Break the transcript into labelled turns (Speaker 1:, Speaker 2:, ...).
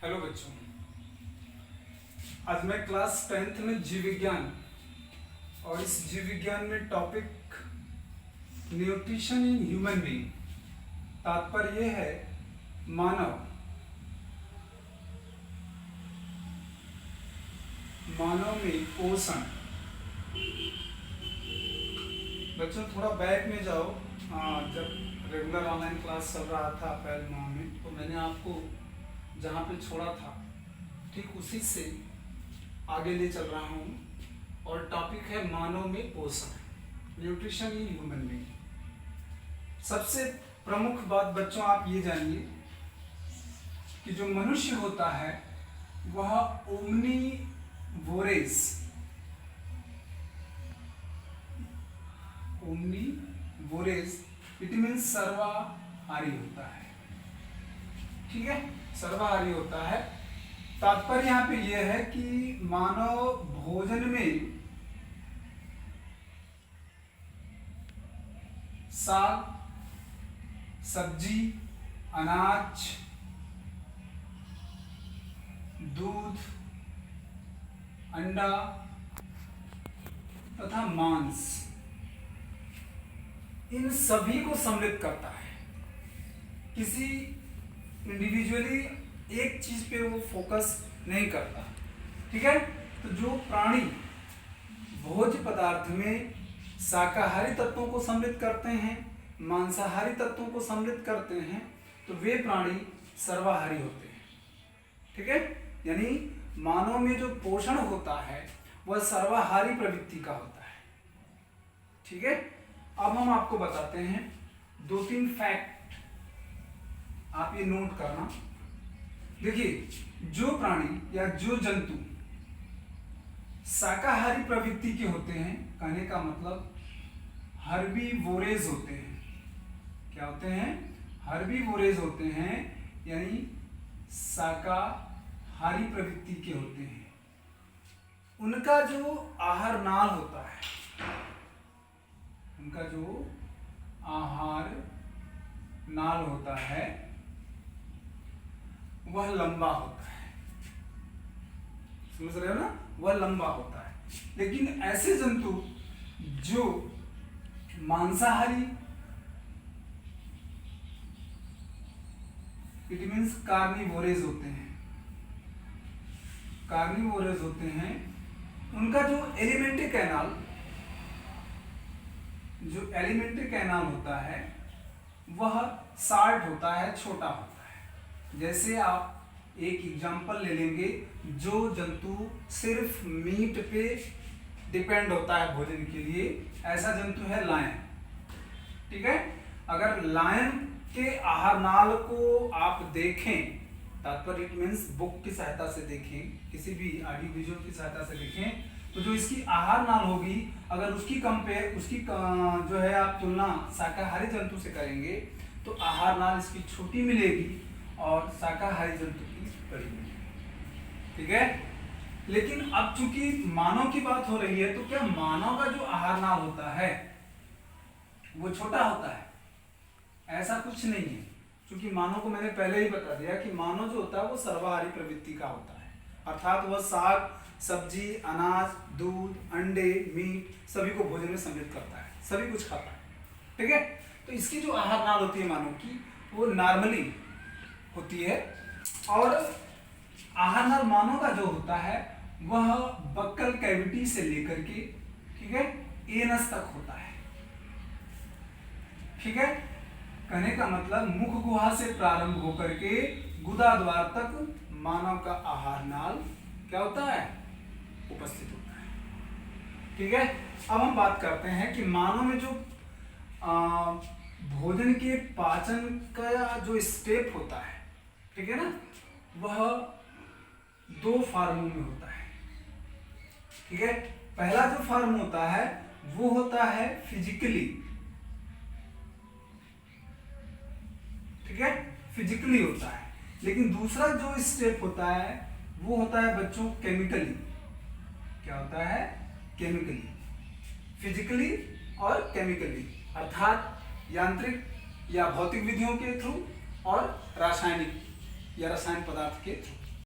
Speaker 1: Hello बच्चों, आज मैं क्लास 10th में जीव विज्ञान और इस जीव विज्ञान में topic nutrition in human being. तात्पर्य यह है मानव में पोषण। बच्चों थोड़ा बैक में जाओ। जब रेगुलर ऑनलाइन क्लास चल रहा था अप्रैल माह में, तो मैंने आपको जहाँ पे छोड़ा था ठीक उसी से आगे ले चल रहा हूँ और टॉपिक है मानव में पोषण, न्यूट्रिशन इन ह्यूमन बीइंग। सबसे प्रमुख बात बच्चों आप ये जानिए कि जो मनुष्य होता है वह ओमनीवोरेज इट मीन्स सर्वाहारी होता है। ठीक है, सर्वाहारी होता है। तात्पर्य यहाँ पे यह है कि मानव भोजन में साग, सब्जी, अनाज, दूध, अंडा तथा मांस, इन सभी को सम्मिलित करता है। किसी इंडिविजुअली एक चीज पे वो फोकस नहीं करता। ठीक है, तो जो प्राणी भोज्य पदार्थ में शाकाहारी तत्वों को सम्मिलित करते हैं, मांसाहारी तत्वों को सम्मिलित करते हैं, तो वे प्राणी सर्वाहारी होते हैं। ठीक है, यानी मानव में जो पोषण होता है वह सर्वाहारी प्रवृत्ति का होता है। ठीक है, अब हम आपको बताते हैं 2-3 फैक्ट, आप ये नोट करना। देखिए, जो प्राणी या जो जंतु शाकाहारी प्रवृत्ति के होते हैं, कहने का मतलब हर्बीवोरेज होते हैं। क्या होते हैं? हर्बीवोरेज होते हैं, यानी शाकाहारी प्रवृत्ति के होते हैं। उनका जो आहार नाल होता है, उनका जो आहार नाल होता है वह लंबा होता है। समझ रहे हो ना? वह लंबा होता है। लेकिन ऐसे जंतु जो मांसाहारी, इट मीन्स कार्निवोरेज होते हैं, कार्निवोरेज होते हैं, उनका जो एलिमेंट्री कैनाल होता है वह शार्ट होता है, छोटा होता है। जैसे आप एक एग्जांपल ले लेंगे, जो जंतु सिर्फ मीट पे डिपेंड होता है भोजन के लिए, ऐसा जंतु है लायन। ठीक है, अगर लायन के आहार नाल को आप देखें, तात्पर्य इट मीन्स बुक की सहायता से देखें, किसी भी ऑडियो विजुअल की सहायता से देखें, तो जो इसकी आहार नाल होगी, अगर उसकी जो है आप तुलना शाकाहारी जंतु से करेंगे तो आहार नाल इसकी छोटी मिलेगी और शाकाहारी जंतु की बड़ी मिलेगी। ठीक है, लेकिन अब चूंकि मानव की बात हो रही है, तो क्या मानव का जो आहार नाल होता है वो छोटा होता है? ऐसा कुछ नहीं है। क्योंकि मानव को मैंने पहले ही बता दिया कि मानव जो होता है वो सर्वाहारी प्रवृत्ति का होता है, अर्थात वह साग, सब्जी, अनाज, दूध, अंडे, मीट सभी को भोजन में सम्मिलित करता है, सभी कुछ खाता है। ठीक है, तो इसकी जो आहार नाल होती है मानव की, वो नॉर्मली होती है। और आहार नाल मानव का जो होता है वह बक्कल कैविटी से लेकर के, ठीक है, एनस तक होता है। ठीक है, कहने का मतलब मुख गुहा से प्रारंभ होकर के गुदा द्वार तक मानव का आहार नाल क्या होता है? उपस्थित होता है। ठीक है, अब हम बात करते हैं कि मानव में जो भोजन के पाचन का जो स्टेप होता है, ठीक है ना, वह 2 फॉर्मों में होता है। ठीक है, पहला जो फॉर्म होता है वो होता है फिजिकली। ठीक है, फिजिकली होता है। लेकिन दूसरा जो स्टेप होता है वो होता है बच्चों केमिकली। क्या होता है? केमिकली, फिजिकली और केमिकली, अर्थात यांत्रिक या भौतिक विधियों के थ्रू और रासायनिक या रसायन पदार्थ के थ्रू।